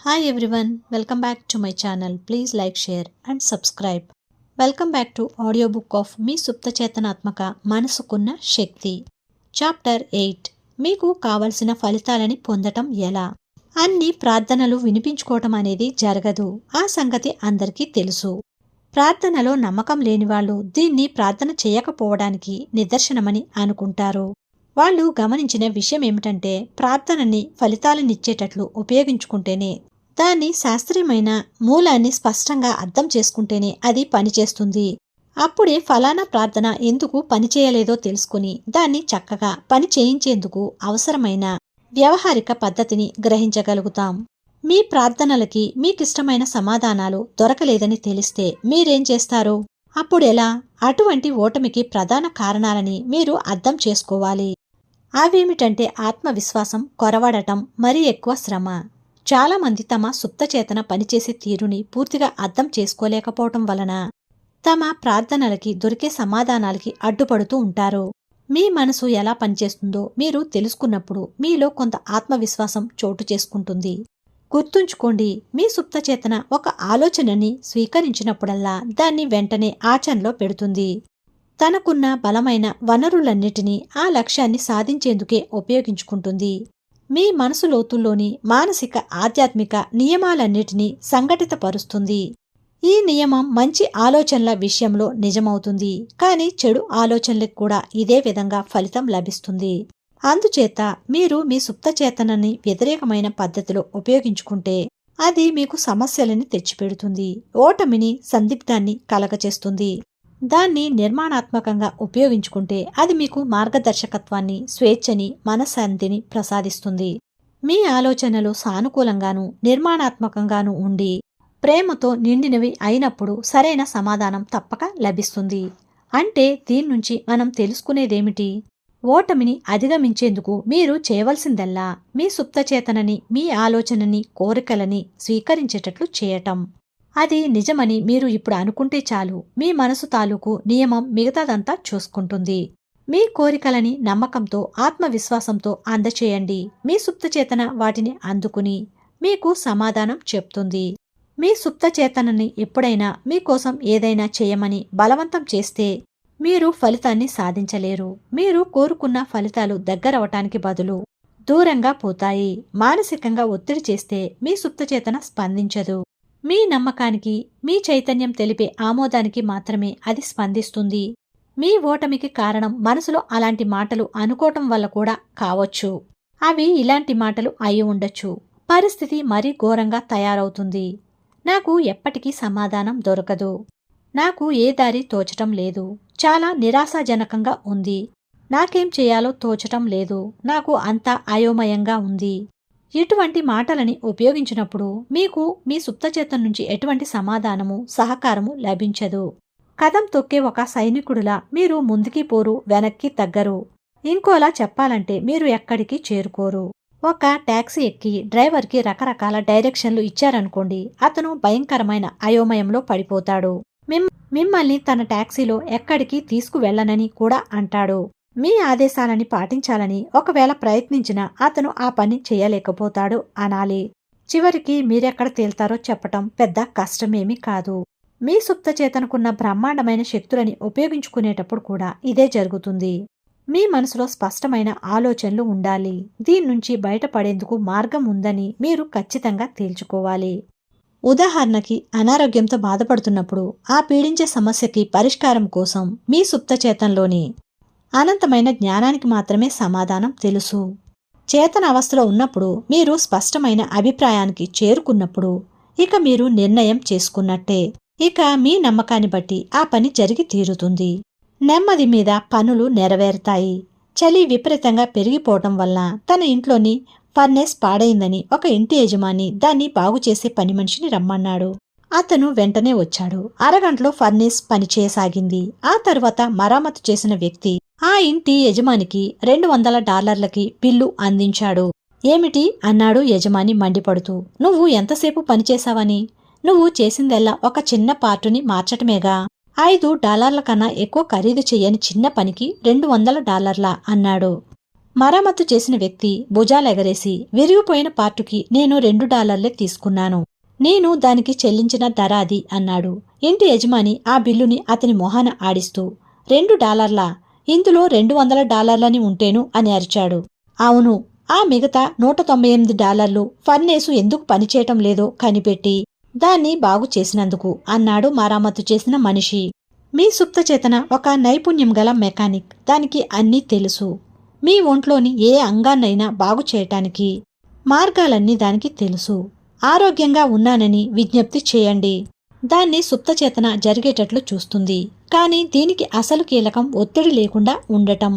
Hi everyone, welcome back to my channel. Please like, share and subscribe. Welcome back to audiobook of మీ సుప్త చేతనాత్మక మనసుకున్న శక్తి. Chapter 8. మీకు కావలసిన ఫలితాలని పొందటం ఎలా? అన్ని ప్రార్థనలు వినిపించుకోవటం అనేది జరగదు. ఆ సంగతి అందరికీ తెలుసు. ప్రార్థనలో నమ్మకం లేని వాళ్ళు దీన్ని ప్రార్థన చేయకపోవడానికి నిదర్శనమని అనుకుంటారు. వాళ్ళు గమనించిన విషయం ఏమిటంటే ప్రార్థనని ఫలితాలనిచ్చేటట్లు ఉపయోగించుకుంటేనే, దాని శాస్త్రీయమైన మూలాన్ని స్పష్టంగా అర్థం చేసుకుంటేనే అది పనిచేస్తుంది. అప్పుడే ఫలానా ప్రార్థన ఎందుకు పనిచేయలేదో తెలుసుకుని దాన్ని చక్కగా పని చేయించేందుకు అవసరమైన వ్యవహారిక పద్ధతిని గ్రహించగలుగుతాం. మీ ప్రార్థనలకి మీకిష్టమైన సమాధానాలు దొరకలేదని తెలిస్తే మీరేం చేస్తారు? అప్పుడెలా? అటువంటి ఓటమికి ప్రధాన కారణాలని మీరు అర్థం చేసుకోవాలి. అవేమిటంటే ఆత్మవిశ్వాసం కొరవడటం, మరీ ఎక్కువ శ్రమ. చాలామంది తమ సుప్తచేతన పనిచేసే తీరుని పూర్తిగా అర్థం చేసుకోలేకపోవటం వలన తమ ప్రార్థనలకి దొరికే సమాధానాలకి అడ్డుపడుతూ ఉంటారు. మీ మనసు ఎలా పనిచేస్తుందో మీరు తెలుసుకున్నప్పుడు మీలో కొంత ఆత్మవిశ్వాసం చోటు చేసుకుంటుంది. గుర్తుంచుకోండి, మీ సుప్తచేతన ఒక ఆలోచనని స్వీకరించినప్పుడల్లా దాన్ని వెంటనే ఆచరణలో పెడుతుంది. తనకున్న బలమైన వనరులన్నిటినీ ఆ లక్ష్యాన్ని సాధించేందుకే ఉపయోగించుకుంటుంది. మీ మనసు లోతుల్లోని మానసిక ఆధ్యాత్మిక నియమాలన్నిటినీ సంఘటితపరుస్తుంది. ఈ నియమం మంచి ఆలోచనల విషయంలో నిజమవుతుంది, కానీ చెడు ఆలోచనలకు కూడా ఇదే విధంగా ఫలితం లభిస్తుంది. అందుచేత మీరు మీ సుప్తచేతనని వ్యతిరేకమైన పద్ధతిలో ఉపయోగించుకుంటే అది మీకు సమస్యలని తెచ్చిపెడుతుంది, ఓటమిని, సందిగ్ధాన్ని కలగచేస్తుంది. దాన్ని నిర్మాణాత్మకంగా ఉపయోగించుకుంటే అది మీకు మార్గదర్శకత్వాన్ని, స్వేచ్ఛని, మనశ్శాంతిని ప్రసాదిస్తుంది. మీ ఆలోచనలు సానుకూలంగానూ నిర్మాణాత్మకంగానూ ఉండి ప్రేమతో నిండినవి అయినప్పుడు సరైన సమాధానం తప్పక లభిస్తుంది. అంటే దీని నుంచి మనం తెలుసుకునేదేమిటి? ఓటమిని అధిగమించేందుకు మీరు చేయవలసిందల్లా మీ సుప్తచేతనని, మీ ఆలోచనని, కోరికలని స్వీకరించేటట్లు చేయటం. అది నిజమని మీరు ఇప్పుడు అనుకుంటే చాలు. మీ మనసు తాలూకు నియమం మిగతాదంతా చూసుకుంటుంది. మీ కోరికలని నమ్మకంతో, ఆత్మవిశ్వాసంతో అందచేయండి. మీ సుప్తచేతన వాటిని అందుకుని మీకు సమాధానం చెప్తుంది. మీ సుప్తచేతనని ఎప్పుడైనా మీకోసం ఏదైనా చేయమని బలవంతం చేస్తే మీరు ఫలితాన్ని సాధించలేరు. మీరు కోరుకున్న ఫలితాలు దగ్గరవటానికి బదులు దూరంగా పోతాయి. మానసికంగా ఒత్తిడి చేస్తే మీ సుప్తచేతన స్పందించదు. మీ నమ్మకానికి, మీ చైతన్యం తెలిపే ఆమోదానికి మాత్రమే అది స్పందిస్తుంది. మీ ఓటమికి కారణం మనసులో అలాంటి మాటలు అనుకోవటం వల్ల కూడా కావచ్చు. అవి ఇలాంటి మాటలు అయి ఉండొచ్చు. పరిస్థితి మరీ ఘోరంగా తయారవుతుంది. నాకు ఎప్పటికీ సమాధానం దొరకదు. నాకు ఏ దారి తోచటం లేదు. చాలా నిరాశాజనకంగా ఉంది. నాకేం చేయాలో తోచటం లేదు. నాకు అంతా అయోమయంగా ఉంది. ఇటువంటి మాటలని ఉపయోగించినప్పుడు మీకు మీ సుప్తచేతన నుంచి ఎటువంటి సమాధానము, సహకారము లభించదు. కదం తొక్కే ఒక సైనికుడిలా మీరు ముందుకి పోరు, వెనక్కి తగ్గరు. ఇంకోలా చెప్పాలంటే మీరు ఎక్కడికి చేరుకోరు. ఒక టాక్సీ ఎక్కి డ్రైవర్కి రకరకాల డైరెక్షన్లు ఇచ్చారనుకోండి, అతను భయంకరమైన అయోమయంలో పడిపోతాడు. మిమ్మల్ని తన టాక్సీలో ఎక్కడికి తీసుకువెళ్లనని కూడా అంటాడు. మీ ఆదేశాలని పాటించాలని ఒకవేళ ప్రయత్నించినా అతను ఆ పని చేయలేకపోతాడు అనాలి. చివరికి మీరెక్కడ తేల్తారో చెప్పటం పెద్ద కష్టమేమీ కాదు. మీ సుప్తచేతనకున్న బ్రహ్మాండమైన శక్తులని ఉపయోగించుకునేటప్పుడు కూడా ఇదే జరుగుతుంది. మీ మనసులో స్పష్టమైన ఆలోచనలు ఉండాలి. దీని నుంచి బయటపడేందుకు మార్గం ఉందని మీరు ఖచ్చితంగా తేల్చుకోవాలి. ఉదాహరణకి, అనారోగ్యంతో బాధపడుతున్నప్పుడు ఆ పీడించే సమస్యకి పరిష్కారం కోసం మీ సుప్తచేతనలోని అనంతమైన జ్ఞానానికి మాత్రమే సమాధానం తెలుసు. చేతన అవస్థలో ఉన్నప్పుడు మీరు స్పష్టమైన అభిప్రాయానికి చేరుకున్నప్పుడు ఇక మీరు నిర్ణయం చేసుకున్నట్టే. ఇక మీ నమ్మకాన్ని బట్టి ఆ పని జరిగి తీరుతుంది. నెమ్మది మీద పనులు నెరవేరుతాయి. చలి విపరీతంగా పెరిగిపోవటం వల్ల తన ఇంట్లోని ఫర్నేస్ పాడైందని ఒక ఇంటి యజమాని దాన్ని బాగుచేసే పని మనిషిని రమ్మన్నాడు. అతను వెంటనే వచ్చాడు. అరగంటలో ఫర్నేస్ పనిచేయసాగింది. ఆ తర్వాత మరామతు చేసిన వ్యక్తి ఆ ఇంటి యజమానికి $200 బిల్లు అందించాడు. ఏమిటి అన్నాడు యజమాని మండిపడుతూ. నువ్వు ఎంతసేపు పనిచేశావని? నువ్వు చేసిందెల్లా ఒక చిన్న పార్టుని మార్చటమేగా. $5 కన్నా ఎక్కువ ఖరీదు చెయ్యని చిన్న పనికి $200 అన్నాడు. మరమ్మతు చేసిన వ్యక్తి భుజాలెగరేసి, విరిగిపోయిన పార్టుకి నేను $2 తీసుకున్నాను. నేను దానికి చెల్లించిన ధర అది అన్నాడు. ఇంటి యజమాని ఆ బిల్లుని అతని మొహాన ఆడిస్తూ, $2? ఇందులో $200 ఉంటేను అని అరిచాడు. అవును, ఆ మిగతా $198 ఫర్నేసు ఎందుకు పనిచేయటం లేదో కనిపెట్టి దాన్ని బాగు చేసినందుకు అన్నాడు మరమ్మతు చేసిన మనిషి. మీ సుప్తచేతన ఒక నైపుణ్యం గల మెకానిక్. దానికి అన్నీ తెలుసు. మీ ఒంట్లోని ఏ అంగాన్నైనా బాగు చేయటానికి మార్గాలన్నీ దానికి తెలుసు. ఆరోగ్యంగా ఉన్నానని విజ్ఞప్తి చేయండి. దాన్ని సుప్తచేతన జరిగేటట్లు చూస్తుంది. కానీ దీనికి అసలు కీలకం ఒత్తిడి లేకుండా ఉండటం.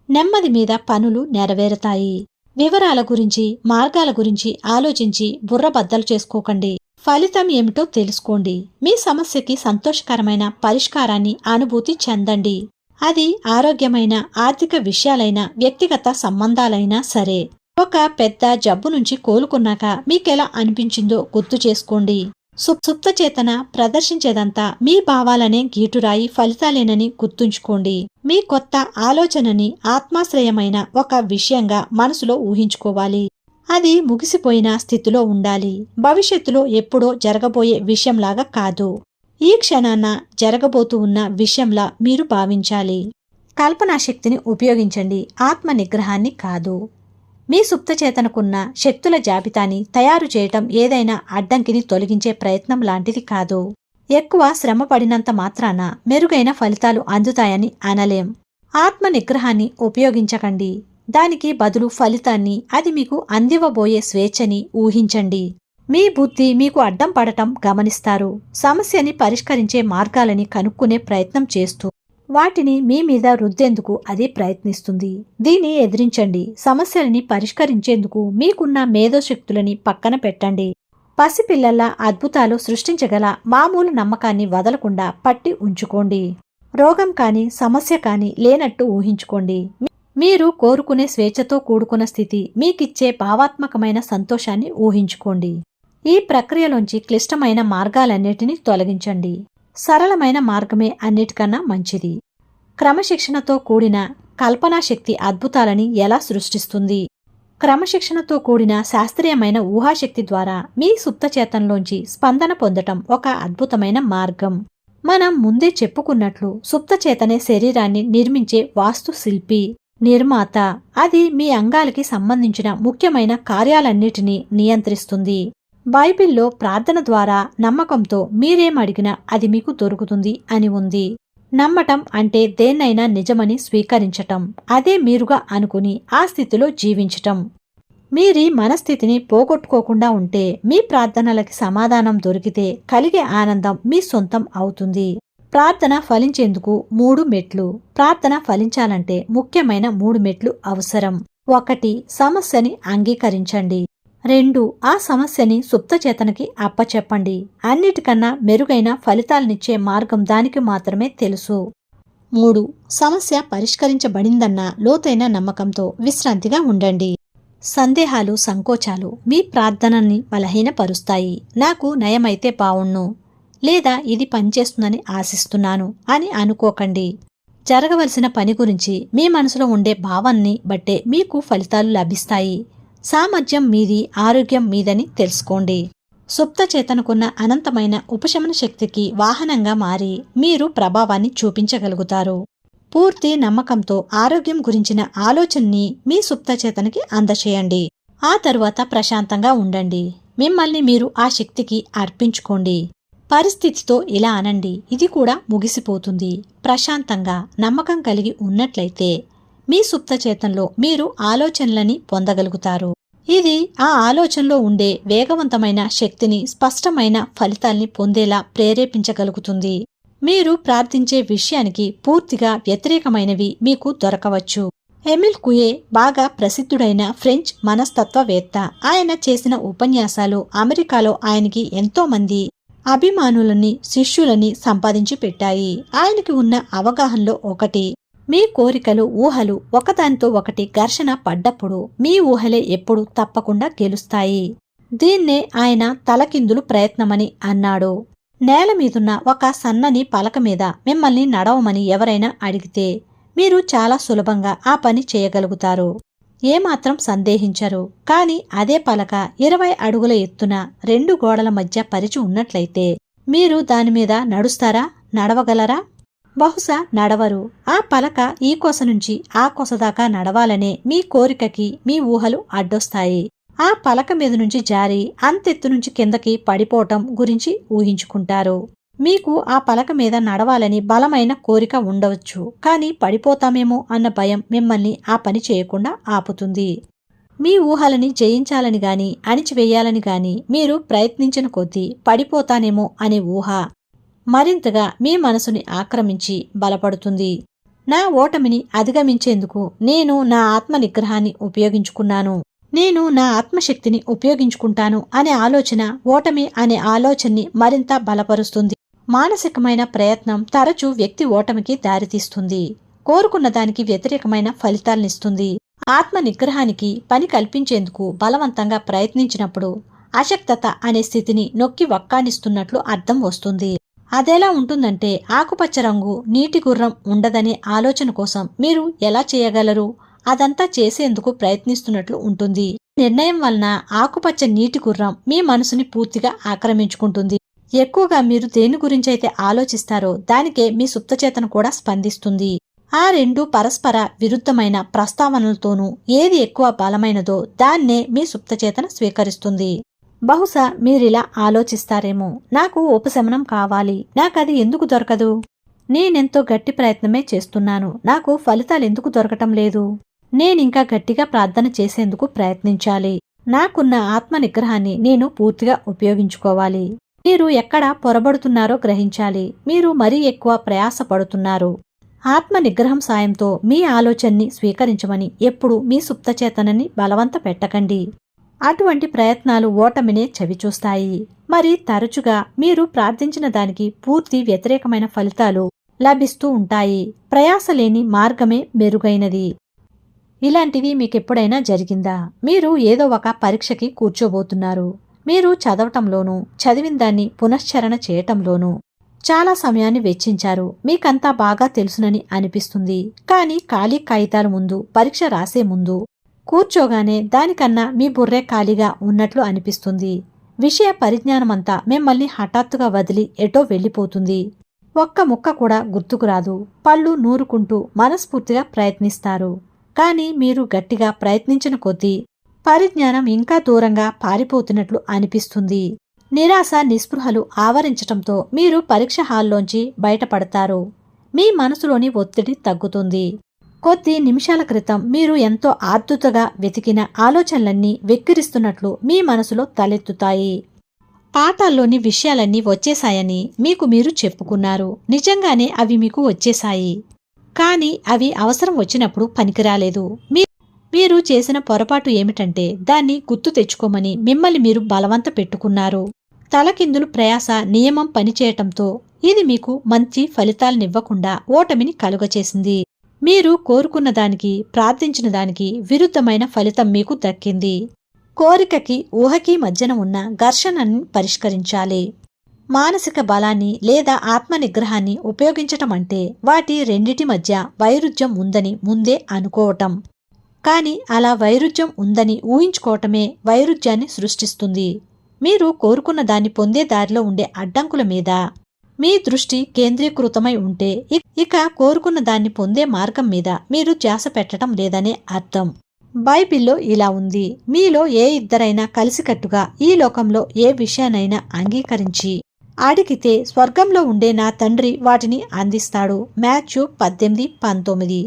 నెమ్మది మీద పనులు నెరవేరుతాయి. వివరాల గురించి, మార్గాల గురించి ఆలోచించి బుర్ర బద్దలు చేసుకోకండి. ఫలితం ఏమిటో తెలుసుకోండి. మీ సమస్యకి సంతోషకరమైన పరిష్కారాన్ని అనుభూతి చెందండి. అది ఆరోగ్యమైన, ఆర్థిక విషయాలైనా, వ్యక్తిగత సంబంధాలైనా సరే. ఒక పెద్ద జబ్బు నుంచి కోలుకున్నాక మీకెలా అనిపించిందో గుర్తు చేసుకోండి. సుప్తచేతన ప్రదర్శించేదంతా మీ భావాలనే గీటురాయి ఫలితాలేనని గుర్తుంచుకోండి. మీ కొత్త ఆలోచనని ఆత్మాశ్రయమైన ఒక విషయంగా మనసులో ఊహించుకోవాలి. అది ముగిసిపోయిన స్థితిలో ఉండాలి. భవిష్యత్తులో ఎప్పుడో జరగబోయే విషయంలాగా కాదు. ఈ క్షణాన జరగబోతూ ఉన్న విషయంలా మీరు భావించాలి. కల్పనాశక్తిని ఉపయోగించండి, ఆత్మ నిగ్రహాన్ని కాదు. మీ సుప్తచేతనకున్న శక్తుల జాబితాని తయారు చేయటం ఏదైనా అడ్డంకిని తొలగించే ప్రయత్నం లాంటిది కాదు. ఎక్కువ శ్రమ పడినంత మాత్రాన మెరుగైన ఫలితాలు అందుతాయని అనలేం. ఆత్మ నిగ్రహాన్ని ఉపయోగించకండి. దానికి బదులు ఫలితాన్ని, అది మీకు అందివ్వబోయే స్వేచ్ఛని ఊహించండి. మీ బుద్ధి మీకు అడ్డం పడటం గమనిస్తారు. సమస్యని పరిష్కరించే మార్గాలని కనుక్కునే ప్రయత్నం చేస్తూ వాటిని మీ మీద రుద్దేందుకు అది ప్రయత్నిస్తుంది. దీన్ని ఎదిరించండి. సమస్యలని పరిష్కరించేందుకు మీకున్న మేధోశక్తులని పక్కన పెట్టండి. పసిపిల్లల్లా అద్భుతాలు సృష్టించగల మామూలు నమ్మకాన్ని వదలకుండా పట్టి ఉంచుకోండి. రోగం కాని, సమస్య కాని లేనట్టు ఊహించుకోండి. మీరు కోరుకునే స్వేచ్ఛతో కూడుకున్న స్థితి, మీకిచ్చే భావాత్మకమైన సంతోషాన్ని ఊహించుకోండి. ఈ ప్రక్రియలోంచి క్లిష్టమైన మార్గాలన్నిటినీ తొలగించండి. సరళమైన మార్గమే అన్నిటికన్నా మంచిది. క్రమశిక్షణతో కూడిన కల్పనాశక్తి అద్భుతాలని ఎలా సృష్టిస్తుంది? క్రమశిక్షణతో కూడిన శాస్త్రీయమైన ఊహాశక్తి ద్వారా మీ సుప్తచేతనలోంచి స్పందన పొందటం ఒక అద్భుతమైన మార్గం. మనం ముందే చెప్పుకున్నట్లు సుప్తచేతనే శరీరాన్ని నిర్మించే వాస్తు శిల్పి, నిర్మాత. అది మీ అంగాలకి సంబంధించిన ముఖ్యమైన కార్యాలన్నిటినీ నియంత్రిస్తుంది. బైబిల్లో ప్రార్థన ద్వారా నమ్మకంతో మీరేమడిగినా అది మీకు దొరుకుతుంది అని ఉంది. నమ్మటం అంటే దేన్నైనా నిజమని స్వీకరించటం, అదే మీరుగా అనుకుని ఆ స్థితిలో జీవించటం. మీరీ మనస్థితిని పోగొట్టుకోకుండా ఉంటే మీ ప్రార్థనలకి సమాధానం దొరికితే కలిగే ఆనందం మీ సొంతం అవుతుంది. ప్రార్థన ఫలించేందుకు 3 మెట్లు. ప్రార్థన ఫలించాలంటే ముఖ్యమైన 3 మెట్లు అవసరం. 1. సమస్యని అంగీకరించండి. 2. ఆ సమస్యని సుప్తచేతనకి అప్పచెప్పండి. అన్నిటికన్నా మెరుగైన ఫలితాలనిచ్చే మార్గం దానికి మాత్రమే తెలుసు. 3. సమస్య పరిష్కరించబడిందన్న లోతైన నమ్మకంతో విశ్రాంతిగా ఉండండి. సందేహాలు, సంకోచాలు మీ ప్రార్థనని బలహీనపరుస్తాయి. నాకు నయమైతే బావుణ్ణు, లేదా ఇది పనిచేస్తుందని ఆశిస్తున్నాను అని అనుకోకండి. జరగవలసిన పని గురించి మీ మనసులో ఉండే భావాన్ని బట్టే మీకు ఫలితాలు లభిస్తాయి. సామర్థ్యం మీది, ఆరోగ్యం మీదని తెలుసుకోండి. సుప్తచేతనకున్న అనంతమైన ఉపశమన శక్తికి వాహనంగా మారి మీరు ప్రభావాన్ని చూపించగలుగుతారు. పూర్తి నమ్మకంతో ఆరోగ్యం గురించిన ఆలోచనని మీ సుప్తచేతనకి అందచేయండి. ఆ తరువాత ప్రశాంతంగా ఉండండి. మిమ్మల్ని మీరు ఆ శక్తికి అర్పించుకోండి. పరిస్థితితో ఇలా అనండి, ఇది కూడా ముగిసిపోతుంది. ప్రశాంతంగా, నమ్మకం కలిగి ఉన్నట్లయితే మీ సుప్తచేతనలో మీరు ఆలోచనలని పొందగలుగుతారు. ఇది ఆ ఆలోచనలో ఉండే వేగవంతమైన శక్తిని, స్పష్టమైన ఫలితాల్ని పొందేలా ప్రేరేపించగలుగుతుంది. మీరు ప్రార్థించే విషయానికి పూర్తిగా వ్యతిరేకమైనవి మీకు దొరకవచ్చు. ఎమిల్ కుయే బాగా ప్రసిద్ధుడైన ఫ్రెంచ్ మనస్తత్వవేత్త. ఆయన చేసిన ఉపన్యాసాలు అమెరికాలో ఆయనకి ఎంతో మంది అభిమానులని, శిష్యులని సంపాదించి పెట్టాయి. ఆయనకి ఉన్న అవగాహనలో ఒకటి, మీ కోరికలు, ఊహలు ఒకదానితో ఒకటి ఘర్షణ పడ్డప్పుడు మీ ఊహలే ఎప్పుడు తప్పకుండా గెలుస్తాయి. దీన్నే ఆయన తలకిందులు ప్రయత్నమని అన్నాడు. నేల మీదున్న ఒక సన్నని పలక మీద మిమ్మల్ని నడవమని ఎవరైనా అడిగితే మీరు చాలా సులభంగా ఆ పని చేయగలుగుతారు. ఏమాత్రం సందేహించరు. కాని అదే పలక 20 అడుగుల ఎత్తున 2 గోడల మధ్య పరిచి ఉన్నట్లయితే మీరు దానిమీద నడుస్తారా? నడవగలరా? బహుశా నడవరు. ఆ పలక ఈ కొస నుంచి ఆ కొస దాకా నడవాలనే మీ కోరికకి మీ ఊహలు అడ్డొస్తాయి. ఆ పలక మీద నుంచి జారి అంతెత్తు నుంచి కిందకి పడిపోవటం గురించి ఊహించుకుంటారు. మీకు ఆ పలక మీద నడవాలని బలమైన కోరిక ఉండవచ్చు. కాని పడిపోతామేమో అన్న భయం మిమ్మల్ని ఆ పని చేయకుండా ఆపుతుంది. మీ ఊహలని జయించాలని గాని అణిచివేయాలని గాని మీరు ప్రయత్నించిన కొద్దీ పడిపోతానేమో అనే ఊహ మరింతగా మీ మనసుని ఆక్రమించి బలపడుతుంది. నా ఓటమిని అధిగమించేందుకు నేను నా ఆత్మ నిగ్రహాన్ని ఉపయోగించుకున్నాను. నేను నా ఆత్మశక్తిని ఉపయోగించుకుంటాను అనే ఆలోచన ఓటమి అనే ఆలోచనని మరింత బలపరుస్తుంది. మానసికమైన ప్రయత్నం తరచూ వ్యక్తి ఓటమికి దారితీస్తుంది. కోరుకున్న దానికి వ్యతిరేకమైన ఫలితాలనిస్తుంది. ఆత్మ నిగ్రహానికి పని కల్పించేందుకు బలవంతంగా ప్రయత్నించినప్పుడు అశక్తత అనే స్థితిని నొక్కి వక్కానిస్తున్నట్లు అర్థం వస్తుంది. అదెలా ఉంటుందంటే ఆకుపచ్చ రంగు నీటి గుర్రం ఉండదనే ఆలోచన కోసం మీరు ఎలా చేయగలరు? అదంతా చేసేందుకు ప్రయత్నిస్తున్నట్లు ఉంటుంది. నిర్ణయం వలన ఆకుపచ్చ నీటి గుర్రం మీ మనసుని పూర్తిగా ఆక్రమించుకుంటుంది. ఎక్కువగా మీరు దేని గురించైతే ఆలోచిస్తారో దానికే మీ సుప్తచేతన కూడా స్పందిస్తుంది. ఆ రెండు పరస్పర విరుద్ధమైన ప్రస్తావనలతోనూ ఏది ఎక్కువ బలమైనదో దాన్నే మీ సుప్తచేతన స్వీకరిస్తుంది. బహుశా మీరిలా ఆలోచిస్తారేమో, నాకు ఉపశమనం కావాలి, నాకది ఎందుకు దొరకదు? నేనెంతో గట్టి ప్రయత్నమే చేస్తున్నాను, నాకు ఫలితాలెందుకు దొరకటం లేదు? నేనింకా గట్టిగా ప్రార్థన చేసేందుకు ప్రయత్నించాలి. నాకున్న ఆత్మ నిగ్రహాన్ని నేను పూర్తిగా ఉపయోగించుకోవాలి. మీరు ఎక్కడ పొరబడుతున్నారో గ్రహించాలి. మీరు మరీ ఎక్కువ ప్రయాస పడుతున్నారు. ఆత్మ నిగ్రహం సాయంతో మీ ఆలోచనని స్వీకరించమని ఎప్పుడు మీ సుప్తచేతనని బలవంత పెట్టకండి. అటువంటి ప్రయత్నాలు ఓటమినే చవిచూస్తాయి. మరి తరచుగా మీరు ప్రార్థించిన దానికి పూర్తి వ్యతిరేకమైన ఫలితాలు లభిస్తూ ఉంటాయి. ప్రయాస లేని మార్గమే మెరుగైనది. ఇలాంటిది మీకెప్పుడైనా జరిగిందా? మీరు ఏదో ఒక పరీక్షకి కూర్చోబోతున్నారు. మీరు చదవటంలోనూ చదివిన దాన్ని పునశ్చరణ చేయటంలోనూ చాలా సమయాన్ని వెచ్చించారు. మీకంతా బాగా తెలుసునని అనిపిస్తుంది. కానీ ఖాళీ కాగితాల ముందు పరీక్ష రాసే ముందు కూర్చోగానే దానికన్నా మీ బుర్రే ఖాళీగా ఉన్నట్లు అనిపిస్తుంది. విషయ పరిజ్ఞానమంతా మిమ్మల్ని హఠాత్తుగా వదిలి ఎటో వెళ్ళిపోతుంది. ఒక్క ముక్క కూడా గుర్తుకురాదు. పళ్ళు నూరుకుంటూ మనస్ఫూర్తిగా ప్రయత్నిస్తారు. కానీ మీరు గట్టిగా ప్రయత్నించిన కొద్దీ పరిజ్ఞానం ఇంకా దూరంగా పారిపోతున్నట్లు అనిపిస్తుంది. నిరాశ నిస్పృహలు ఆవరించటంతో మీరు పరీక్ష హాల్లోంచి బయటపడతారు. మీ మనసులోని ఒత్తిడి తగ్గుతుంది. కొద్ది నిమిషాల క్రితం మీరు ఎంతో ఆర్దుతగా వెతికిన ఆలోచనలన్నీ వెక్కిరిస్తున్నట్లు మీ మనసులో తలెత్తుతాయి. పాఠాల్లోని విషయాలన్నీ వచ్చేశాయని మీకు మీరు చెప్పుకున్నారు. నిజంగానే అవి మీకు వచ్చేశాయి. కానీ అవి అవసరం వచ్చినప్పుడు పనికిరాలేదు. మీరు చేసిన పొరపాటు ఏమిటంటే దాన్ని గుర్తు తెచ్చుకోమని మిమ్మల్ని మీరు బలవంత పెట్టుకున్నారు. తలకిందులు ప్రయాస నియమం పనిచేయటంతో ఇది మీకు మంచి ఫలితాలనివ్వకుండా ఓటమిని కలుగచేసింది. మీరు కోరుకున్న దానికి ప్రార్థించిన దానికి విరుద్ధమైన ఫలితం మీకు దక్కింది. కోరికకి ఊహకి మధ్యన ఉన్న ఘర్షణని పరిష్కరించాలి. మానసిక బలాన్ని లేదా ఆత్మ నిగ్రహాన్ని ఉపయోగించటం అంటే వాటి రెండిటి మధ్య వైరుధ్యం ఉందని ముందే అనుకోవటం. కాని అలా వైరుధ్యం ఉందని ఊహించుకోవటమే వైరుధ్యాన్ని సృష్టిస్తుంది. మీరు కోరుకున్న దాన్ని పొందే దారిలో ఉండే అడ్డంకుల మీద మీ దృష్టి కేంద్రీకృతమై ఉంటే ఇక కోరుకున్న దాన్ని పొందే మార్గం మీద మీరు ధ్యాస పెట్టడం లేదనే అర్థం. బైబిల్లో ఇలా ఉంది, మీలో ఏ ఇద్దరైనా కలిసికట్టుగా ఈ లోకంలో ఏ విషయానైనా అంగీకరించి అడిగితే స్వర్గంలో ఉండే నా తండ్రి వాటిని అందిస్తాడు. మాథ్యూ 18:19.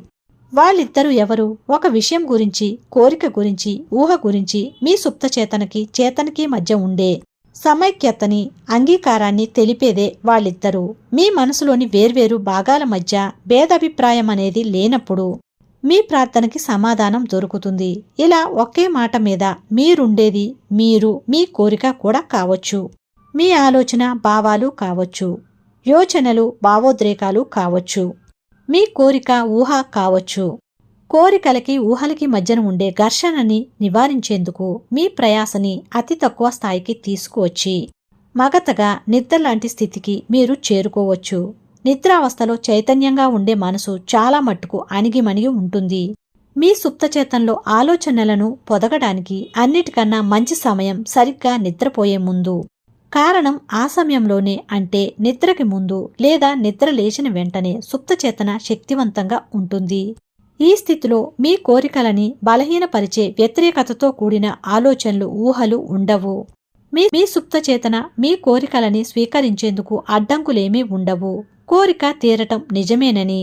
వాళ్ళిద్దరూ ఎవరు? ఒక విషయం గురించి, కోరిక గురించి, ఊహ గురించి మీ సుప్తచేతనకి చేతనకి మధ్య ఉండే సమైక్యతని అంగీకారాన్ని తెలిపేదే వాళ్ళిద్దరూ. మీ మనసులోని వేర్వేరు భాగాల మధ్య భేదాభిప్రాయం అనేది లేనప్పుడు మీ ప్రార్థనకి సమాధానం దొరుకుతుంది. ఇలా ఒకే మాట మీద మీరుండేది మీరు మీ కోరిక కూడా కావచ్చు, మీ ఆలోచన భావాలు కావచ్చు, యోచనలు భావోద్రేకాలు కావచ్చు, మీ కోరిక ఊహ కావచ్చు. కోరికలకి ఊహలకి మధ్యన ఉండే ఘర్షణని నివారించేందుకు మీ ప్రయాసని అతి తక్కువ స్థాయికి తీసుకువచ్చి మగతగా నిద్రలాంటి స్థితికి మీరు చేరుకోవచ్చు. నిద్రావస్థలో చైతన్యంగా ఉండే మనసు చాలా మట్టుకు అణిగిమణిగి ఉంటుంది. మీ సుప్తచేతనలో ఆలోచనలను పొదగడానికి అన్నిటికన్నా మంచి సమయం సరిగ్గా నిద్రపోయే ముందు. కారణం ఆ సమయంలోనే, అంటే నిద్రకి ముందు లేదా నిద్ర లేచిన వెంటనే సుప్తచేతన శక్తివంతంగా ఉంటుంది. ఈ స్థితిలో మీ కోరికలని బలహీనపరిచే వ్యతిరేకతతో కూడిన ఆలోచనలు, ఊహలు ఉండవు. మీ సుప్తచేతన మీ కోరికలని స్వీకరించేందుకు అడ్డంకులేమీ ఉండవు. కోరిక తీరటం నిజమేనని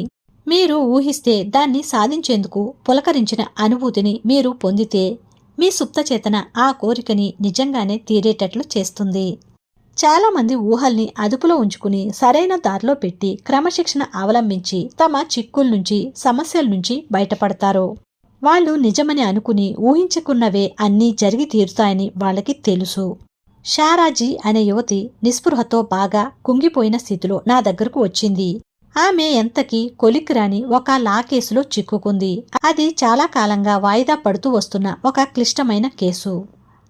మీరు ఊహిస్తే దాన్ని సాధించేందుకు పులకరించిన అనుభూతిని మీరు పొందితే మీ సుప్తచేతన ఆ కోరికని నిజంగానే తీరేటట్లు చేస్తుంది. చాలామంది ఊహల్ని అదుపులో ఉంచుకుని సరైన దారిలో పెట్టి క్రమశిక్షణ అవలంబించి తమ చిక్కుల నుంచి, సమస్యల నుంచి బయటపడతారు. వాళ్ళు నిజమని అనుకుని ఊహించుకున్నవే అన్నీ జరిగి తీరుతాయని వాళ్ళకి తెలుసు. షారాజీ అనే యువతి నిస్పృహతో బాగా కుంగిపోయిన స్థితిలో నా దగ్గరకు వచ్చింది. ఆమె ఎంతకీ కొలిక్కిరాని ఒక లా కేసులో చిక్కుకుంది. అది చాలా కాలంగా వాయిదా పడుతూ వస్తున్న ఒక క్లిష్టమైన కేసు.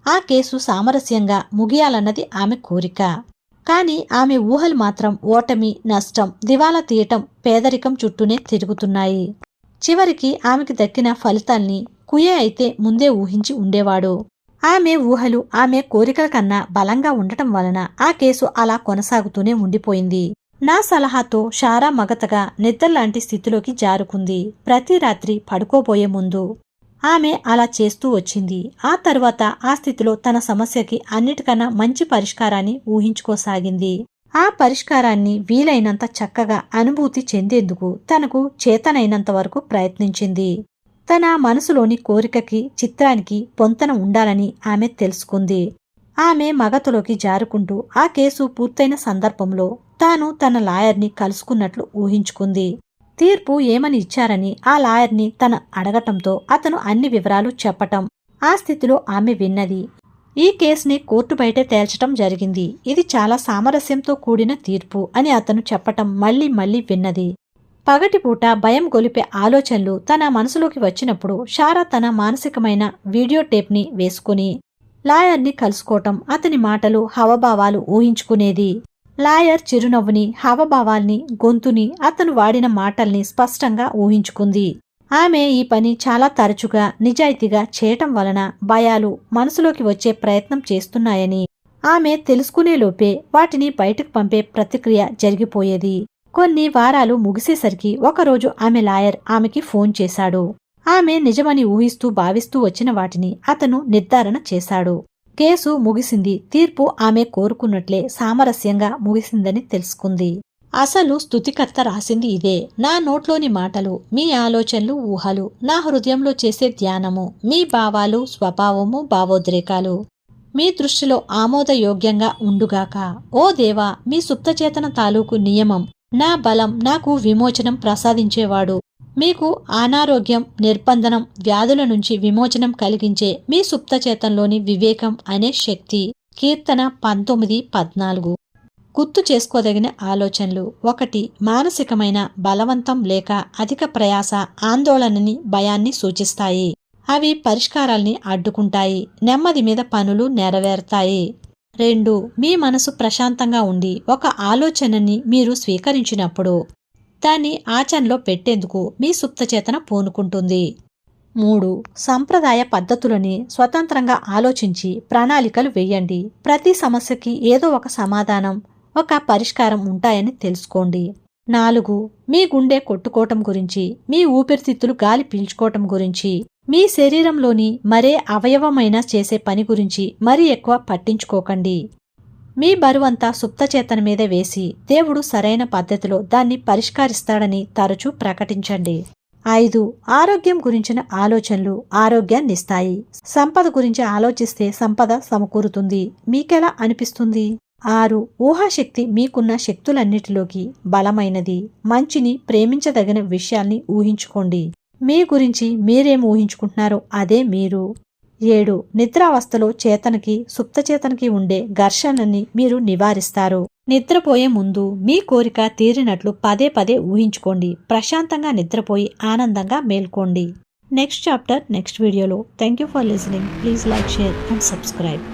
ఆ కేసు సామరస్యంగా ముగియాలన్నది ఆమె కోరిక. కాని ఆమె ఊహలు మాత్రం ఓటమి, నష్టం, దివాలా తీయటం, పేదరికం చుట్టూనే తిరుగుతున్నాయి. చివరికి ఆమెకి దక్కిన ఫలితాల్ని కుయే అయితే ముందే ఊహించి ఉండేవాడు. ఆమె ఊహలు ఆమె కోరికల కన్నా బలంగా ఉండటం వలన ఆ కేసు అలా కొనసాగుతూనే ఉండిపోయింది. నా సలహాతో షారా మగతగా నిద్రలాంటి స్థితిలోకి జారుకుంది. ప్రతి రాత్రి పడుకోబోయే ముందు ఆమె అలా చేస్తూ వచ్చింది. ఆ తరువాత ఆ స్థితిలో తన సమస్యకి అన్నిటికన్నా మంచి పరిష్కారాన్ని ఊహించుకోసాగింది. ఆ పరిష్కారాన్ని వీలైనంత చక్కగా అనుభూతి చెందేందుకు తనకు చేతనైనంత వరకు ప్రయత్నించింది. తన మనసులోని కోరికకి, చిత్రానికి పొంతన ఉండాలని ఆమె తెలుసుకుంది. ఆమె మగతలోకి జారుకుంటూ ఆ కేసు పూర్తయిన సందర్భంలో తాను తన లాయర్ని కలుసుకున్నట్లు ఊహించుకుంది. తీర్పు ఏమని ఇచ్చారని ఆ లాయర్ని తన అడగటంతో అతను అన్ని వివరాలు చెప్పటం ఆ స్థితిలో ఆమె విన్నది. ఈ కేసుని కోర్టు బయటే తేల్చటం జరిగింది. ఇది చాలా సామరస్యంతో కూడిన తీర్పు అని అతను చెప్పటం మళ్లీ మళ్లీ విన్నది. పగటిపూట భయం గొలిపే ఆలోచనలు తన మనసులోకి వచ్చినప్పుడు షారా తన మానసికమైన వీడియో టేప్ని వేసుకుని లాయర్ని కలుసుకోవటం, అతని మాటలు, హావభావాలు ఊహించుకునేది. లాయర్ చిరునవ్వుని, హావభావాల్ని, గొంతుని, అతను వాడిన మాటల్ని స్పష్టంగా ఊహించుకుంది. ఆమె ఈ పని చాలా తరచుగా, నిజాయితీగా చేయటం వలన భయాలు మనసులోకి వచ్చే ప్రయత్నం చేస్తున్నాయని ఆమె తెలుసుకునేలోపే వాటిని బయటకు పంపే ప్రతిక్రియ జరిగిపోయేది. కొన్ని వారాలు ముగిసేసరికి ఒకరోజు ఆమె లాయర్ ఆమెకి ఫోన్ చేశాడు. ఆమె నిజమని ఊహిస్తూ భావిస్తూ వచ్చిన వాటిని అతను నిర్ధారణ చేశాడు. కేసు ముగిసింది. తీర్పు ఆమె కోరుకున్నట్లే సామరస్యంగా ముగిసిందని తెలుసుకుంది. అసలు స్తుతికర్త రాసింది ఇదే. నా నోట్లోని మాటలు, మీ ఆలోచనలు, ఊహలు, నా హృదయంలో చేసే ధ్యానము, మీ భావాలు, స్వభావము, భావోద్రేకాలు మీ దృష్టిలో ఆమోదయోగ్యంగా ఉండుగాక. ఓ దేవా, మీ సుప్తచేతన తాలూకు నియమం, నా బలం, నాకు విమోచనం ప్రసాదించేవాడు. మీకు అనారోగ్యం, నిర్బంధనం, వ్యాధుల నుంచి విమోచనం కలిగించే మీ సుప్తచేతంలోని వివేకం అనే శక్తి. కీర్తన 19:14. గుర్తు చేసుకోదగిన ఆలోచనలు. 1. మానసికమైన బలవంతం లేక అధిక ప్రయాస ఆందోళనని, భయాన్ని సూచిస్తాయి. అవి పరిష్కారాల్ని అడ్డుకుంటాయి. నెమ్మది మీద పనులు నెరవేరుతాయి. 2. మీ మనసు ప్రశాంతంగా ఉండి ఒక ఆలోచనని మీరు స్వీకరించినప్పుడు దాన్ని ఆచరణలో పెట్టేందుకు మీ సుప్తచేతన పూనుకుంటుంది. 3. సంప్రదాయ పద్ధతులని స్వతంత్రంగా ఆలోచించి ప్రణాళికలు వేయండి. ప్రతి సమస్యకి ఏదో ఒక సమాధానం, ఒక పరిష్కారం ఉంటాయని తెలుసుకోండి. 4. మీ గుండె కొట్టుకోవటం గురించి, మీ ఊపిరితిత్తులు గాలి పీల్చుకోవటం గురించి, మీ శరీరంలోని మరే అవయవమైనా చేసే పని గురించి మరీ ఎక్కువ పట్టించుకోకండి. మీ బరువంతా సుప్తచేతన మీద వేసి దేవుడు సరైన పద్ధతిలో దాన్ని పరిష్కరిస్తాడని తరచూ ప్రకటించండి. 5. ఆరోగ్యం గురించిన ఆలోచనలు ఆరోగ్యాన్నిస్తాయి. సంపద గురించి ఆలోచిస్తే సంపద సమకూరుతుంది. మీకెలా అనిపిస్తుంది? 6. ఊహాశక్తి మీకున్న శక్తులన్నిటిలోకి బలమైనది. మంచిని, ప్రేమించదగిన విషయాల్ని ఊహించుకోండి. మీ గురించి మీరేం ఊహించుకుంటున్నారో అదే మీరు. 7. నిద్రావస్థలో చేతనకి, సుప్తచేతనకి ఉండే ఘర్షణని మీరు నివారిస్తారు. నిద్రపోయే ముందు మీ కోరిక తీరినట్లు పదే పదే ఊహించుకోండి. ప్రశాంతంగా నిద్రపోయి ఆనందంగా మేల్కోండి. నెక్స్ట్ చాప్టర్ నెక్స్ట్ వీడియోలో. Thank you for listening. Please like, share and subscribe.